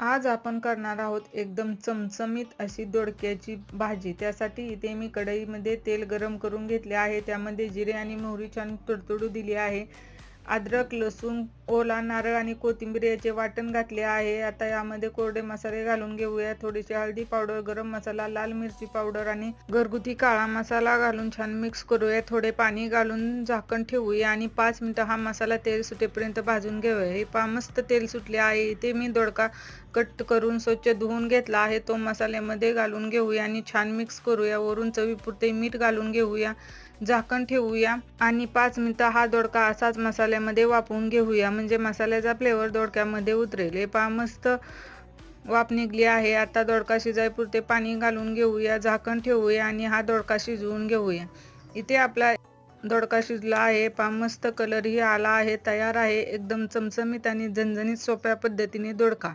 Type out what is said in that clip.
आज आपण करणार आहोत एकदम चमचमीत अशी दोडक्याची भाजी. त्यासाठी इथे मी कढईमध्ये तेल गरम करून घेतले आहे. त्यामध्ये जिरे आणि मोहरी छान तडतडू दिली आहे. अद्रक, लसूण, ओला नारळ आणि कोथिंबीर याचे वाटण घातले आहे. आता यामध्ये कोरडे मसाले घालून घेऊया. थोडीशी हळदी पावडर, गरम मसाला, लाल मिरची पावडर आणि घरगुती काळा मसाला घालून छान मिक्स करूया. थोडे पाणी घालून झाकण ठेवूया आणि 5 मिनिटं हा मसाला तेल सुटेपर्यंत भाजून घेऊया. हे पहा मस्त तेल सुटले आहे. इथे मी दोडका कट करून स्वच्छ धुवून घेतला आहे. तो मसाल्यामध्ये घालून घेऊया आणि छान मिक्स करूया. वरून चवीपुरते मीठ घालून घेऊया. झाकण ठेवूया आणि 5 मिनिटं हा दोडका असाच मसाल्यामध्ये वाफवून घेऊया, म्हणजे मसाल्याचा फ्लेवर दोडक्यामध्ये उतरेल. हे पहा मस्त वाफ निघली आहे. आता दोडका शिजायपुरते पाणी घालून घेऊया. झाकण ठेवूया आणि हा दोडका शिजवून घेऊया. इथे आपला दोडका शिजला आहे. पहा मस्त कलरही आला आहे. तयार आहे एकदम चमचमीत आणि झणझणीत सोप्या पद्धतीने दोडका.